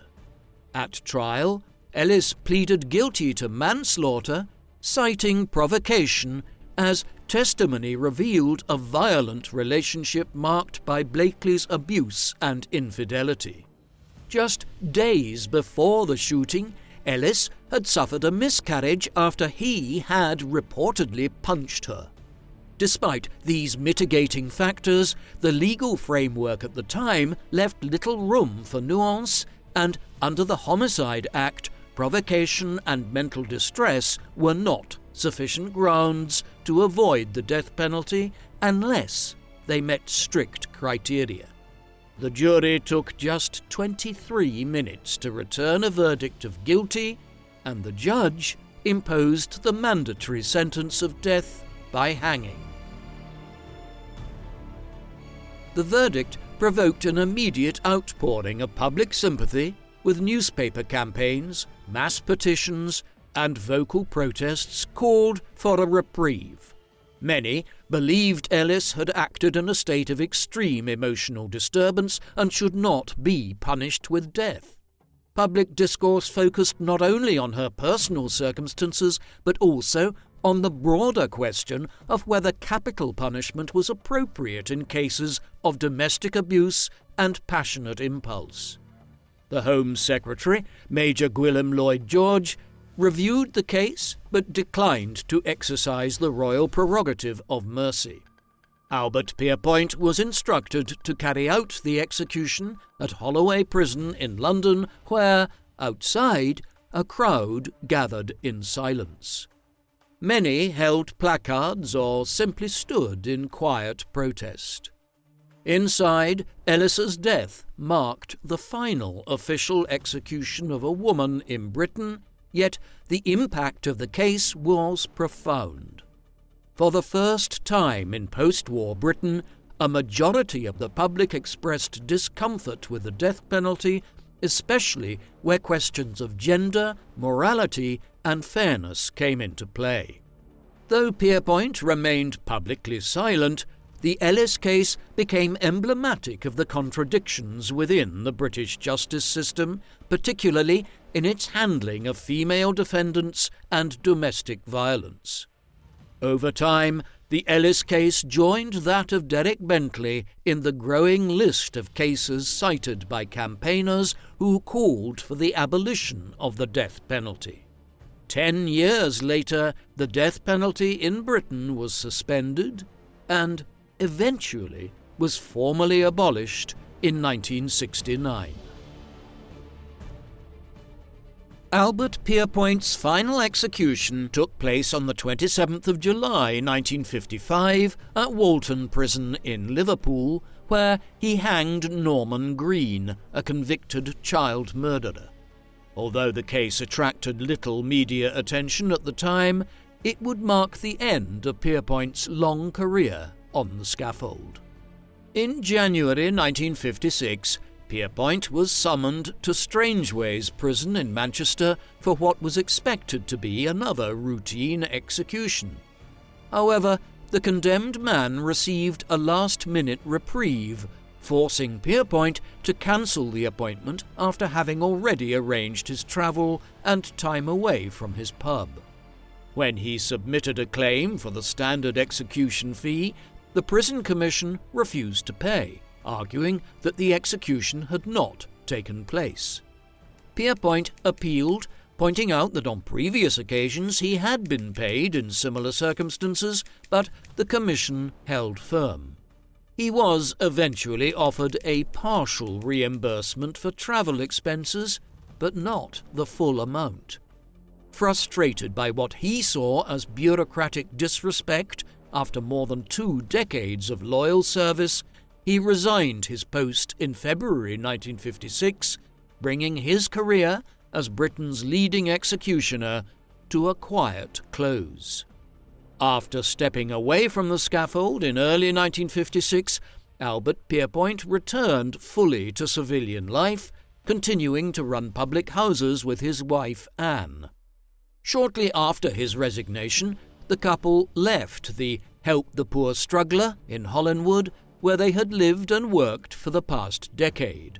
At trial, Ellis pleaded guilty to manslaughter, citing provocation, as testimony revealed a violent relationship marked by Blakely's abuse and infidelity. Just days before the shooting, Ellis had suffered a miscarriage after he had reportedly punched her. Despite these mitigating factors, the legal framework at the time left little room for nuance, and under the Homicide Act, provocation and mental distress were not sufficient grounds to avoid the death penalty unless they met strict criteria. The jury took just 23 minutes to return a verdict of guilty, and the judge imposed the mandatory sentence of death by hanging. The verdict provoked an immediate outpouring of public sympathy, with newspaper campaigns, mass petitions, and vocal protests called for a reprieve. Many believed Ellis had acted in a state of extreme emotional disturbance and should not be punished with death. Public discourse focused not only on her personal circumstances, but also on the broader question of whether capital punishment was appropriate in cases of domestic abuse and passionate impulse. The Home Secretary, Major Gwilym Lloyd George, reviewed the case but declined to exercise the royal prerogative of mercy. Albert Pierrepoint was instructed to carry out the execution at Holloway Prison in London, where, outside, a crowd gathered in silence. Many held placards or simply stood in quiet protest. Inside, Ellis's death marked the final official execution of a woman in Britain, yet the impact of the case was profound. For the first time in post-war Britain, a majority of the public expressed discomfort with the death penalty, especially where questions of gender, morality, and fairness came into play. Though Pierrepoint remained publicly silent, the Ellis case became emblematic of the contradictions within the British justice system, particularly in its handling of female defendants and domestic violence. Over time, the Ellis case joined that of Derek Bentley in the growing list of cases cited by campaigners who called for the abolition of the death penalty. 10 years later, the death penalty in Britain was suspended and eventually was formally abolished in 1969. Albert Pierrepoint's final execution took place on the 27th of July 1955 at Walton Prison in Liverpool, where he hanged Norman Green, a convicted child murderer. Although the case attracted little media attention at the time, it would mark the end of Pierrepoint's long career on the scaffold. In January 1956, Pierrepoint was summoned to Strangeways Prison in Manchester for what was expected to be another routine execution. However, the condemned man received a last-minute reprieve, forcing Pierrepoint to cancel the appointment after having already arranged his travel and time away from his pub. When he submitted a claim for the standard execution fee, the Prison Commission refused to pay, arguing that the execution had not taken place. Pierrepoint appealed, pointing out that on previous occasions he had been paid in similar circumstances, but the Commission held firm. He was eventually offered a partial reimbursement for travel expenses, but not the full amount. Frustrated by what he saw as bureaucratic disrespect after more than 2 decades of loyal service, he resigned his post in February 1956, bringing his career as Britain's leading executioner to a quiet close. After stepping away from the scaffold in early 1956, Albert Pierrepoint returned fully to civilian life, continuing to run public houses with his wife Anne. Shortly after his resignation, the couple left the Help the Poor Struggler in Hollinwood, where they had lived and worked for the past decade.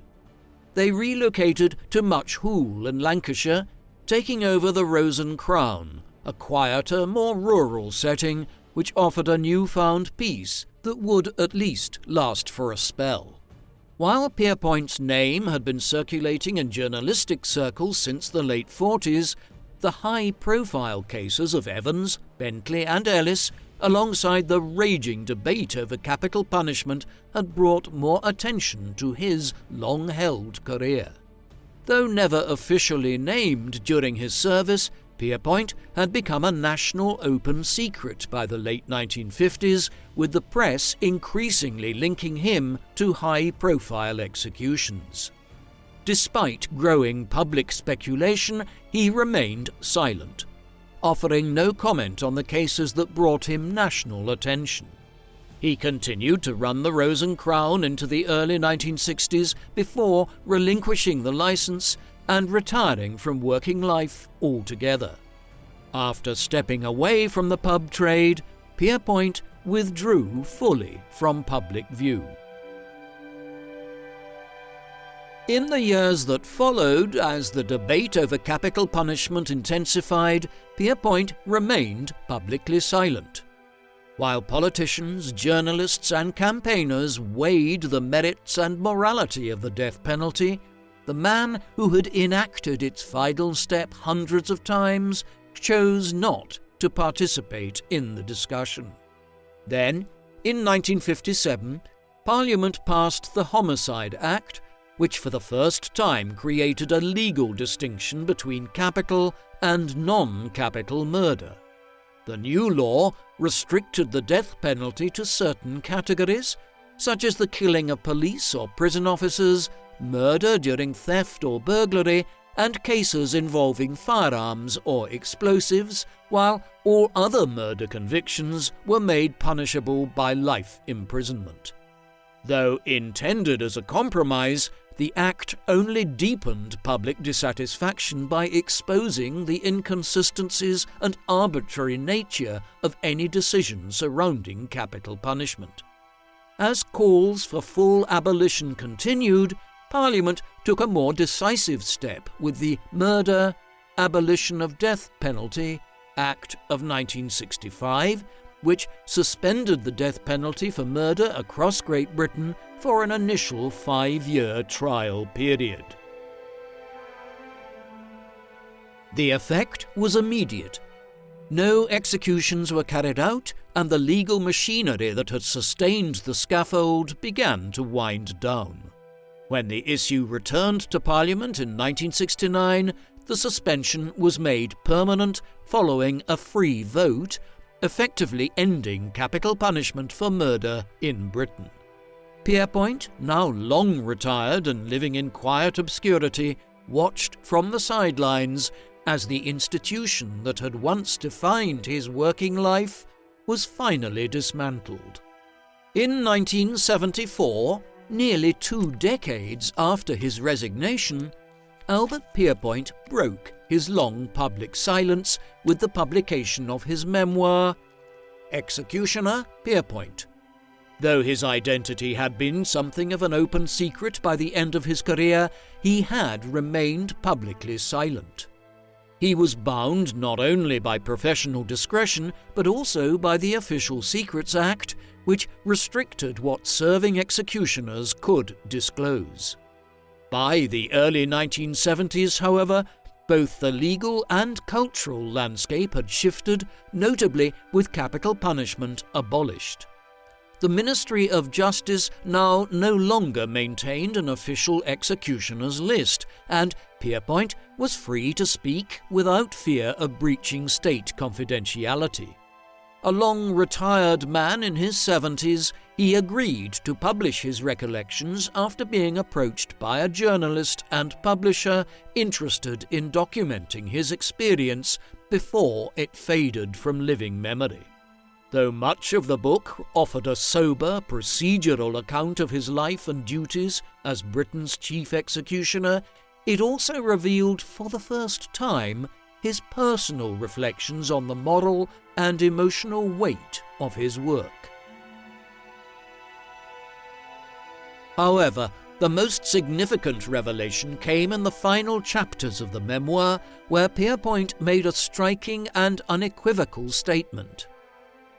They relocated to Much Hoole in Lancashire, taking over the Rose and Crown, a quieter, more rural setting which offered a newfound peace that would at least last for a spell. While Pierrepoint's name had been circulating in journalistic circles since the late 40s, the high-profile cases of Evans, Bentley and Ellis, alongside the raging debate over capital punishment, had brought more attention to his long-held career. Though never officially named during his service, Pierrepoint had become a national open secret by the late 1950s, with the press increasingly linking him to high-profile executions. Despite growing public speculation, he remained silent, offering no comment on the cases that brought him national attention. He continued to run the Rose and Crown into the early 1960s before relinquishing the license and retiring from working life altogether. After stepping away from the pub trade, Pierrepoint withdrew fully from public view. In the years that followed, as the debate over capital punishment intensified, Pierrepoint remained publicly silent. While politicians, journalists and campaigners weighed the merits and morality of the death penalty, the man who had enacted its final step hundreds of times chose not to participate in the discussion. Then, in 1957, Parliament passed the Homicide Act, which for the first time created a legal distinction between capital and non-capital murder. The new law restricted the death penalty to certain categories, such as the killing of police or prison officers, murder during theft or burglary, and cases involving firearms or explosives, while all other murder convictions were made punishable by life imprisonment. Though intended as a compromise, the Act only deepened public dissatisfaction by exposing the inconsistencies and arbitrary nature of any decision surrounding capital punishment. As calls for full abolition continued, Parliament took a more decisive step with the Murder, Abolition of Death Penalty Act of 1965, which suspended the death penalty for murder across Great Britain for an initial 5-year trial period. The effect was immediate. No executions were carried out, and the legal machinery that had sustained the scaffold began to wind down. When the issue returned to Parliament in 1969, the suspension was made permanent following a free vote, effectively ending capital punishment for murder in Britain. Pierrepoint, now long retired and living in quiet obscurity, watched from the sidelines as the institution that had once defined his working life was finally dismantled. In 1974, nearly 2 decades after his resignation, Albert Pierrepoint broke his long public silence with the publication of his memoir, Executioner Pierrepoint. Though his identity had been something of an open secret by the end of his career, he had remained publicly silent. He was bound not only by professional discretion, but also by the Official Secrets Act, which restricted what serving executioners could disclose. By the early 1970s, however, both the legal and cultural landscape had shifted, notably with capital punishment abolished. the Ministry of Justice now no longer maintained an official executioners list, and Pierrepoint was free to speak without fear of breaching state confidentiality. A long-retired man in his 70s, he agreed to publish his recollections after being approached by a journalist and publisher interested in documenting his experience before it faded from living memory. Though much of the book offered a sober, procedural account of his life and duties as Britain's chief executioner, it also revealed for the first time his personal reflections on the moral and emotional weight of his work. However, the most significant revelation came in the final chapters of the memoir, where Pierrepoint made a striking and unequivocal statement.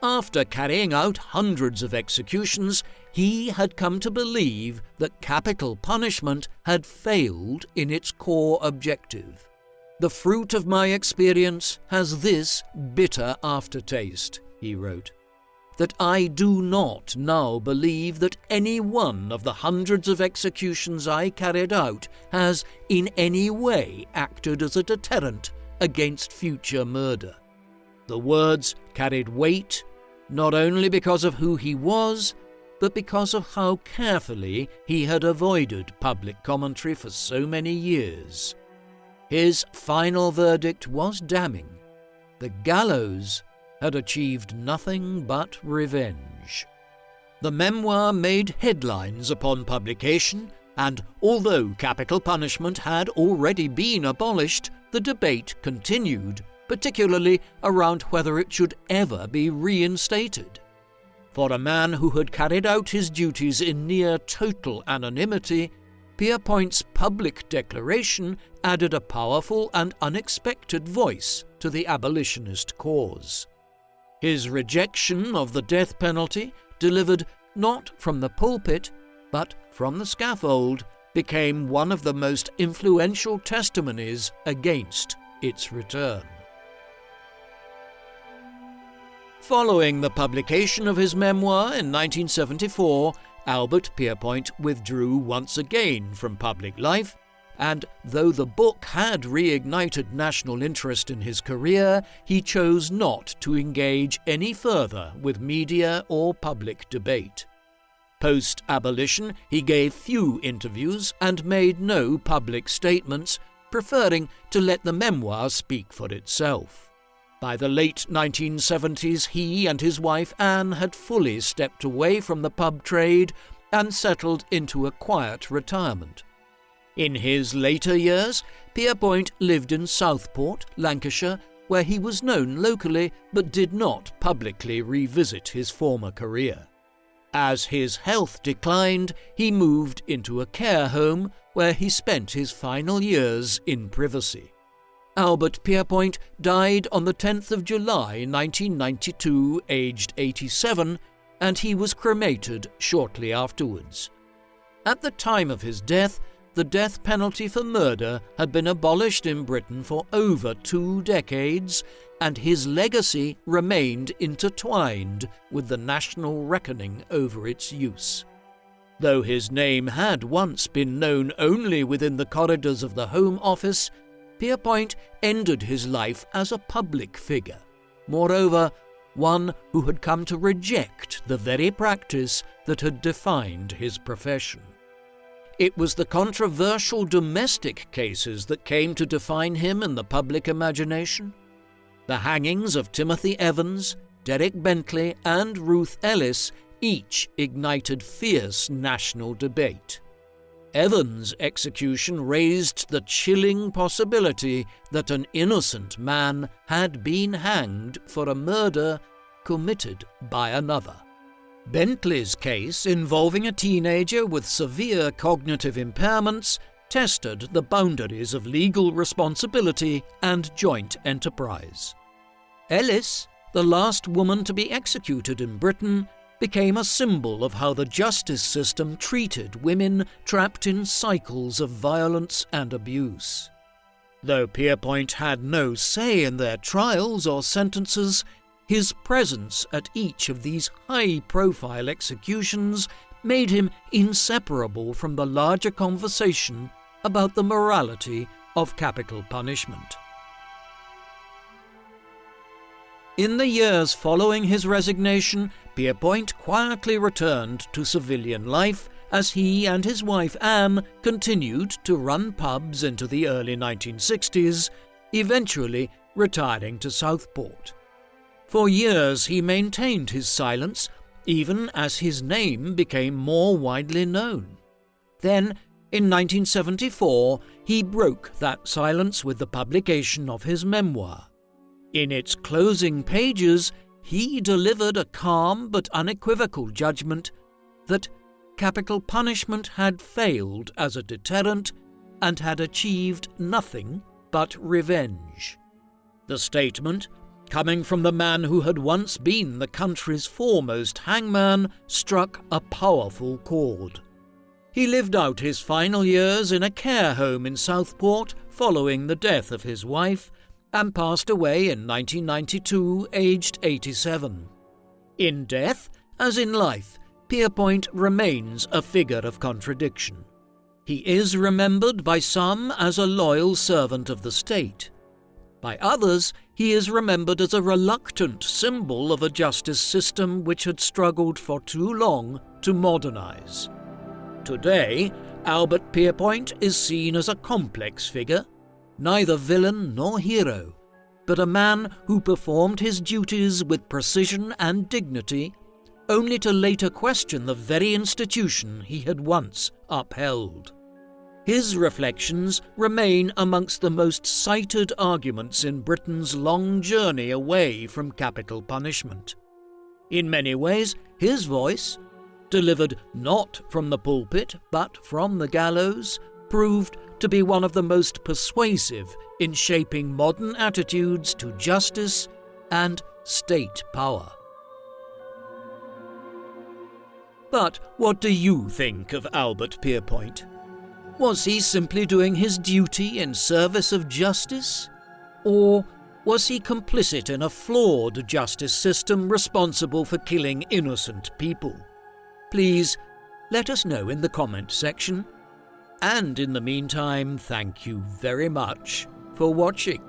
After carrying out hundreds of executions, he had come to believe that capital punishment had failed in its core objective. "The fruit of my experience has this bitter aftertaste," he wrote, "that I do not now believe that any one of the hundreds of executions I carried out has in any way acted as a deterrent against future murder." The words carried weight not only because of who he was, but because of how carefully he had avoided public commentary for so many years. His final verdict was damning. The gallows had achieved nothing but revenge. The memoir made headlines upon publication, and although capital punishment had already been abolished, the debate continued, particularly around whether it should ever be reinstated. For a man who had carried out his duties in near total anonymity, Pierrepoint's public declaration added a powerful and unexpected voice to the abolitionist cause. His rejection of the death penalty, delivered not from the pulpit but from the scaffold, became one of the most influential testimonies against its return. Following the publication of his memoir in 1974, Albert Pierrepoint withdrew once again from public life, and though the book had reignited national interest in his career, he chose not to engage any further with media or public debate. Post-abolition, he gave few interviews and made no public statements, preferring to let the memoir speak for itself. By the late 1970s, he and his wife Anne had fully stepped away from the pub trade and settled into a quiet retirement. In his later years, Pierrepoint lived in Southport, Lancashire, where he was known locally but did not publicly revisit his former career. As his health declined, he moved into a care home where he spent his final years in privacy. Albert Pierrepoint died on the 10th of July 1992, aged 87, and he was cremated shortly afterwards. At the time of his death, the death penalty for murder had been abolished in Britain for over 2 decades, and his legacy remained intertwined with the national reckoning over its use. Though his name had once been known only within the corridors of the Home Office, Pierrepoint ended his life as a public figure, moreover, one who had come to reject the very practice that had defined his profession. It was the controversial domestic cases that came to define him in the public imagination. The hangings of Timothy Evans, Derek Bentley, and Ruth Ellis each ignited fierce national debate. Evans' execution raised the chilling possibility that an innocent man had been hanged for a murder committed by another. Bentley's case, involving a teenager with severe cognitive impairments, tested the boundaries of legal responsibility and joint enterprise. Ellis, the last woman to be executed in Britain, became a symbol of how the justice system treated women trapped in cycles of violence and abuse. Though Pierrepoint had no say in their trials or sentences, his presence at each of these high-profile executions made him inseparable from the larger conversation about the morality of capital punishment. In the years following his resignation, Pierrepoint quietly returned to civilian life as he and his wife Anne continued to run pubs into the early 1960s, eventually retiring to Southport. For years he maintained his silence, even as his name became more widely known. Then, in 1974, he broke that silence with the publication of his memoir. In its closing pages, he delivered a calm but unequivocal judgment that capital punishment had failed as a deterrent and had achieved nothing but revenge. The statement, coming from the man who had once been the country's foremost hangman, struck a powerful chord. He lived out his final years in a care home in Southport following the death of his wife, and passed away in 1992, aged 87. In death, as in life, Pierrepoint remains a figure of contradiction. He is remembered by some as a loyal servant of the state. By others, he is remembered as a reluctant symbol of a justice system which had struggled for too long to modernize. Today, Albert Pierrepoint is seen as a complex figure, neither villain nor hero, but a man who performed his duties with precision and dignity, only to later question the very institution he had once upheld. His reflections remain amongst the most cited arguments in Britain's long journey away from capital punishment. In many ways, his voice, delivered not from the pulpit but from the gallows, proved to be one of the most persuasive in shaping modern attitudes to justice and state power. But what do you think of Albert Pierrepoint? Was he simply doing his duty in service of justice? Or was he complicit in a flawed justice system responsible for killing innocent people? Please let us know in the comment section. And in the meantime, thank you very much for watching.